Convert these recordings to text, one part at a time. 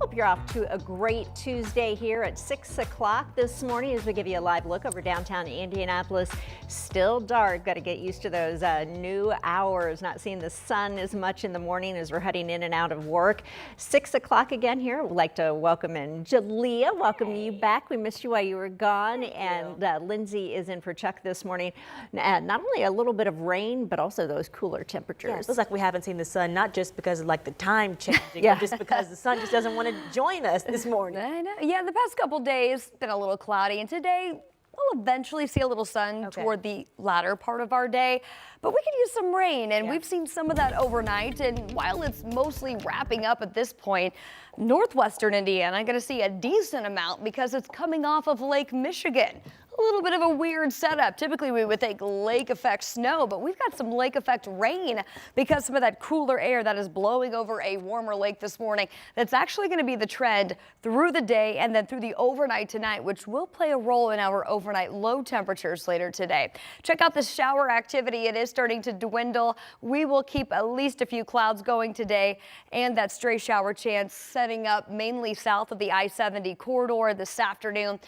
Hope you're off to a great Tuesday here at 6 o'clock this morning as we give you a live look over downtown Indianapolis. Still dark. Got to get used to those new hours, not seeing the sun as much in the morning as we're heading in and out of work. 6 o'clock again here. We'd like to welcome in Jalea. Welcome you back. We missed you while you were gone. And Lindsay is in for Chuck this morning. Not only a little bit of rain, but also those cooler temperatures. Yeah, it feels like we haven't seen the sun, not just because of like the time changing, but just because the sun just doesn't want to join us this morning. I know. Yeah, the past couple days been a little cloudy, and today we'll eventually see a little sun toward the latter part of our day, but we could use some rain, and we've seen some of that overnight. And while it's mostly wrapping up at this point, northwestern Indiana going to see a decent amount because it's coming off of Lake Michigan. A little bit of a weird setup. Typically we would think lake effect snow, but we've got some lake effect rain because some of that cooler air that is blowing over a warmer lake this morning. That's actually going to be the trend through the day and then through the overnight tonight, which will play a role in our overnight low temperatures later today. Check out the shower activity. It is starting to dwindle. We will keep at least a few clouds going today, and that stray shower chance setting up mainly south of the I-70 corridor this afternoon.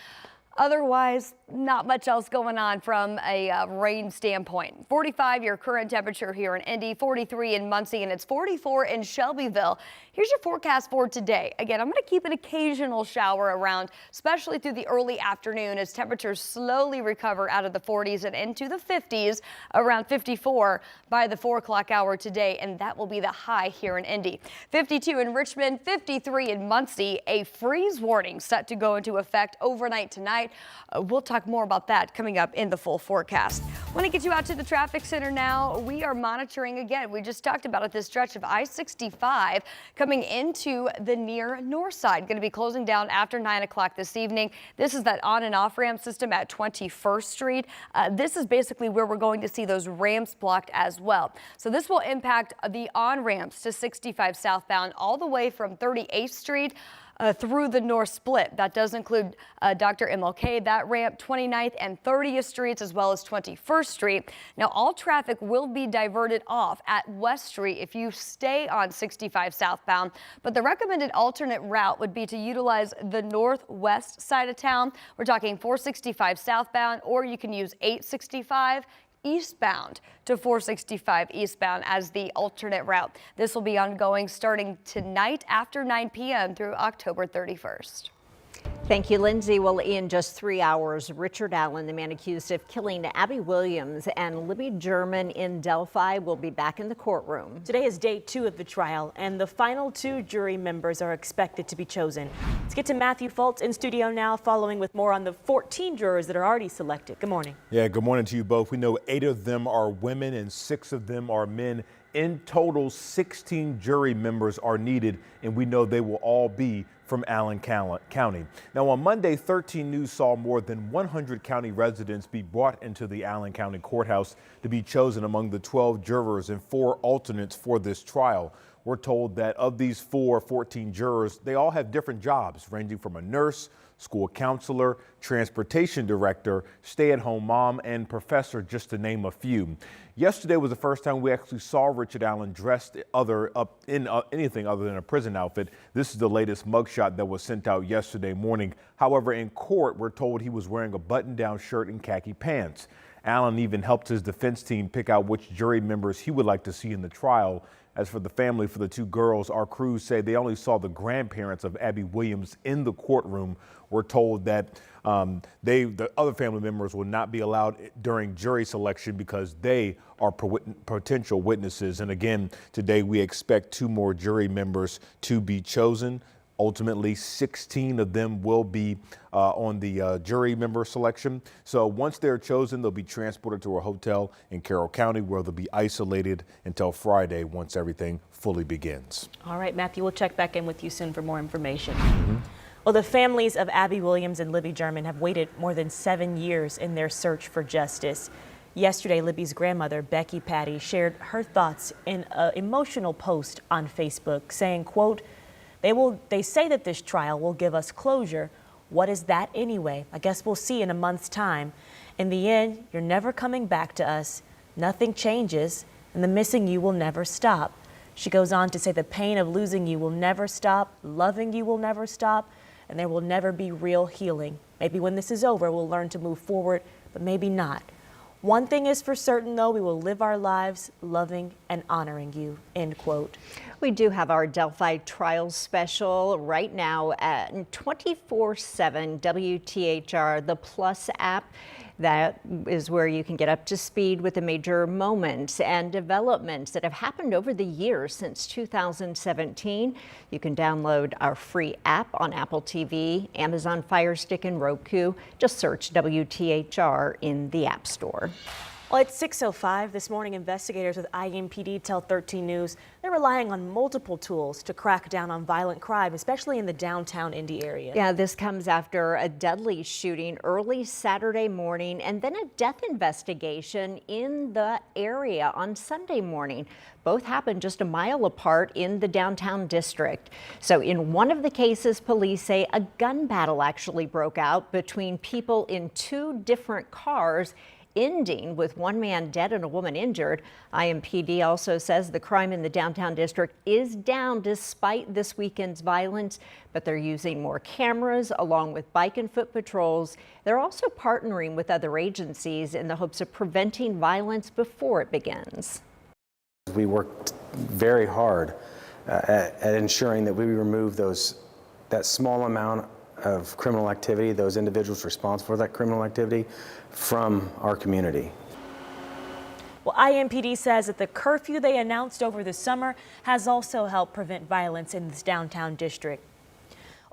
Otherwise, not much else going on from a rain standpoint. 45 your current temperature here in Indy, 43 in Muncie, and it's 44 in Shelbyville. Here's your forecast for today. Again, I'm going to keep an occasional shower around, especially through the early afternoon as temperatures slowly recover out of the 40s and into the 50s, around 54 by the 4 o'clock hour today, and that will be the high here in Indy. 52 in Richmond, 53 in Muncie. A freeze warning set to go into effect overnight tonight. We'll talk more about that coming up in the full forecast. Want to get you out to the traffic center now. We are monitoring again. We just talked about it, this stretch of I-65 coming into the near north side. Going to be closing down after 9 o'clock this evening. This is that on and off ramp system at 21st Street. This is basically where we're going to see those ramps blocked as well. So this will impact the on ramps to 65 southbound all the way from 38th Street through the north split. That does include Dr. MLK, that ramp, 29th and 30th Streets, as well as 21st Street. Now, all traffic will be diverted off at West Street if you stay on 65 southbound, but the recommended alternate route would be to utilize the northwest side of town. We're talking 465 southbound, or you can use 865 eastbound to 465 eastbound as the alternate route. This will be ongoing starting tonight after 9 p.m. through October 31st. Thank you, Lindsay. Well, in just 3 hours, Richard Allen, the man accused of killing Abby Williams and Libby German in Delphi, will be back in the courtroom. Today is day 2 of the trial, and the final 2 jury members are expected to be chosen. Let's get to Matthew Fultz in studio now, following with more on the 14 jurors that are already selected. Good morning. Yeah, good morning to you both. We know 8 of them are women and 6 of them are men. In total, 16 jury members are needed, and we know they will all be from Allen County. Now, on Monday, 13 News saw more than 100 county residents be brought into the Allen County Courthouse to be chosen among the 12 jurors and 4 alternates for this trial. We're told that of these 14 jurors, they all have different jobs, ranging from a nurse, school counselor, transportation director, stay-at-home mom, and professor, just to name a few. Yesterday was the first time we actually saw Richard Allen dressed in anything other than a prison outfit. This is the latest mugshot that was sent out yesterday morning. However, in court, we're told he was wearing a button-down shirt and khaki pants. Allen even helped his defense team pick out which jury members he would like to see in the trial. As for the family for the 2 girls, our crews say they only saw the grandparents of Abby Williams in the courtroom. We're told that the other family members will not be allowed during jury selection because they are potential witnesses. And again, today we expect 2 more jury members to be chosen. Ultimately, 16 of them will be on the jury member selection. So once they're chosen, they'll be transported to a hotel in Carroll County where they'll be isolated until Friday once everything fully begins. All right, Matthew, we'll check back in with you soon for more information. Well, the families of Abby Williams and Libby German have waited more than 7 years in their search for justice. Yesterday, Libby's grandmother, Becky Patty, shared her thoughts in an emotional post on Facebook saying, quote, They say that this trial will give us closure. What is that anyway? I guess we'll see in a month's time. In the end, you're never coming back to us. Nothing changes, and the missing you will never stop. She goes on to say the pain of losing you will never stop, loving you will never stop, and there will never be real healing. Maybe when this is over, we'll learn to move forward, but maybe not. One thing is for certain, though, we will live our lives loving and honoring you, end quote. We do have our Delphi Trials special right now at 24/7 WTHR, the Plus app. That is where you can get up to speed with the major moments and developments that have happened over the years since 2017. You can download our free app on Apple TV, Amazon Fire Stick, and Roku. Just search WTHR in the App Store. Well, it's 6:05 this morning. Investigators with IMPD tell 13 News they're relying on multiple tools to crack down on violent crime, especially in the downtown Indy area. Yeah, this comes after a deadly shooting early Saturday morning and then a death investigation in the area on Sunday morning. Both happened just a mile apart in the downtown district. So in one of the cases, police say a gun battle actually broke out between people in two different cars, ending with one man dead and a woman injured. IMPD also says the crime in the downtown district is down despite this weekend's violence, but they're using more cameras along with bike and foot patrols. They're also partnering with other agencies in the hopes of preventing violence before it begins. We worked very hard at ensuring that we remove that small amount of criminal activity, those individuals responsible for that criminal activity, from our community. Well, IMPD says that the curfew they announced over the summer has also helped prevent violence in this downtown district.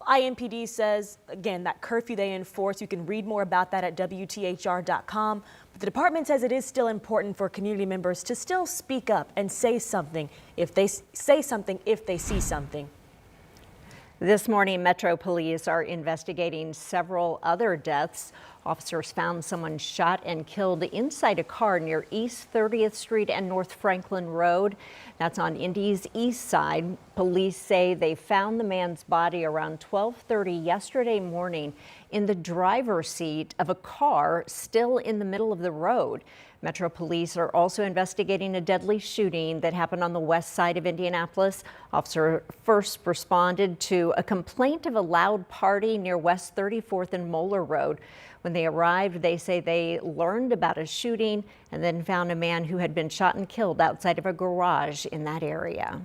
IMPD says, again, that curfew they enforce, you can read more about that at WTHR.com. But the department says it is still important for community members to still speak up and say something if they see something. This morning, Metro Police are investigating several other deaths. Officers found someone shot and killed inside a car near East 30th Street and North Franklin Road. That's on Indy's east side. Police say they found the man's body around 12:30 yesterday morning in the driver's seat of a car still in the middle of the road. Metro Police are also investigating a deadly shooting that happened on the west side of Indianapolis. Officer first responded to a complaint of a loud party near West 34th and Moeller Road. When they arrived, they say they learned about a shooting and then found a man who had been shot and killed outside of a garage in that area.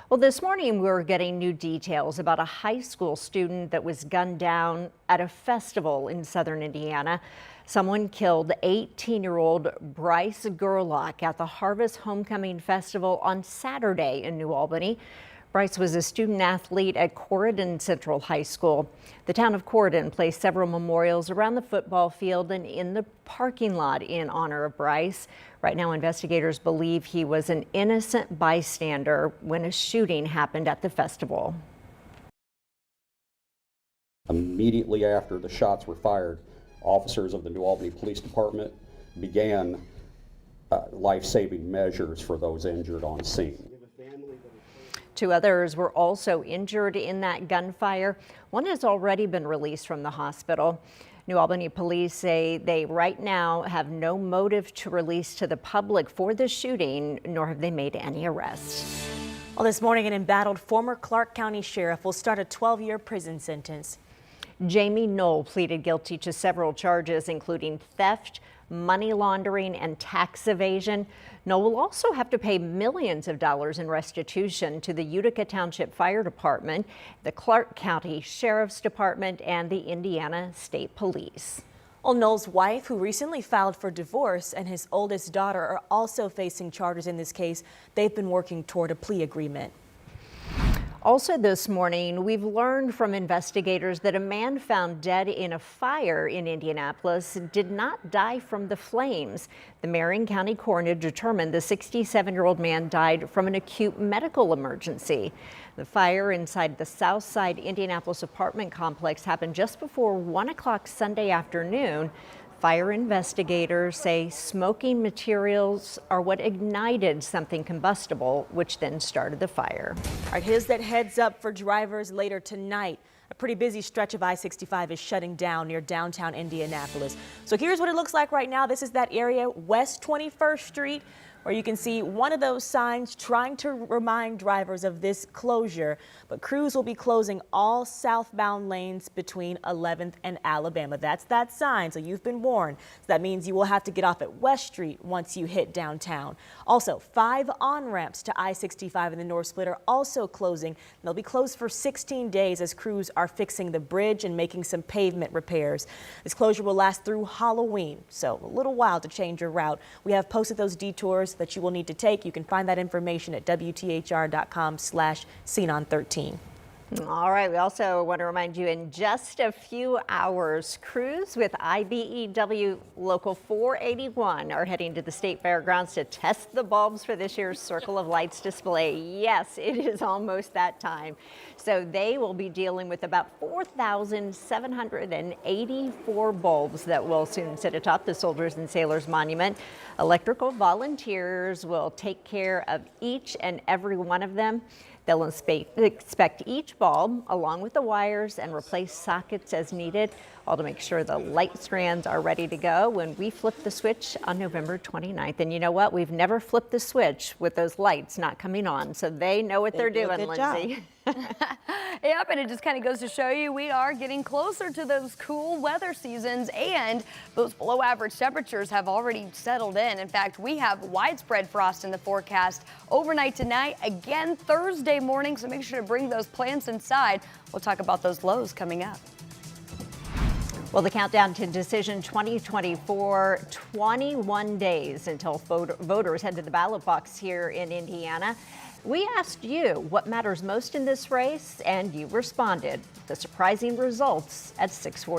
Well, this morning we're getting new details about a high school student that was gunned down at a festival in southern Indiana. Someone killed 18-year-old Bryce Gerlach at the Harvest Homecoming Festival on Saturday in New Albany. Bryce was a student athlete at Corydon Central High School. The town of Corydon placed several memorials around the football field and in the parking lot in honor of Bryce. Right now, investigators believe he was an innocent bystander when a shooting happened at the festival. Immediately after the shots were fired, officers of the New Albany Police Department began life-saving measures for those injured on scene. Two others were also injured in that gunfire. One has already been released from the hospital. New Albany police say they right now have no motive to release to the public for the shooting, nor have they made any arrests. Well, this morning, an embattled former Clark County sheriff will start a 12-year prison sentence. Jamie Knoll pleaded guilty to several charges, including theft, money laundering, and tax evasion. Knoll will also have to pay millions of dollars in restitution to the Utica Township Fire Department, the Clark County Sheriff's Department, and the Indiana State Police. Well, Knoll's wife, who recently filed for divorce, and his oldest daughter are also facing charges in this case. They've been working toward a plea agreement. Also this morning, we've learned from investigators that a man found dead in a fire in Indianapolis did not die from the flames. The Marion County coroner determined the 67-year-old man died from an acute medical emergency. The fire inside the Southside Indianapolis apartment complex happened just before 1 o'clock Sunday afternoon. Fire investigators say smoking materials are what ignited something combustible, which then started the fire. All right, here's that heads up for drivers later tonight. A pretty busy stretch of I-65 is shutting down near downtown Indianapolis. So here's what it looks like right now. This is that area, West 21st Street. where you can see one of those signs trying to remind drivers of this closure. But crews will be closing all southbound lanes between 11th and Alabama. That's that sign, so you've been warned. So that means you will have to get off at West Street once you hit downtown. Also, 5 on-ramps to I-65 in the North Split are also closing. They'll be closed for 16 days as crews are fixing the bridge and making some pavement repairs. This closure will last through Halloween, so a little while to change your route. We have posted those detours that you will need to take. You can find that information at WTHR.com/SeenOn13. All right, we also want to remind you in just a few hours, crews with IBEW Local 481 are heading to the State Fairgrounds to test the bulbs for this year's Circle of Lights display. Yes, it is almost that time. So they will be dealing with about 4,784 bulbs that will soon sit atop the Soldiers and Sailors Monument. Electrical volunteers will take care of each and every one of them. They'll inspect each bulb along with the wires and replace sockets as needed, all to make sure the light strands are ready to go when we flip the switch on November 29th. And you know what? We've never flipped the switch with those lights not coming on, so they know what they're doing, Lindsay. Yep, and it just kind of goes to show you we are getting closer to those cool weather seasons, and those below average temperatures have already settled in. In fact, we have widespread frost in the forecast overnight tonight, again Thursday morning, so make sure to bring those plants inside. We'll talk about those lows coming up. Well, the countdown to Decision 2024, 21 days until voters head to the ballot box here in Indiana. We asked you what matters most in this race, and you responded. The surprising results at 6:40.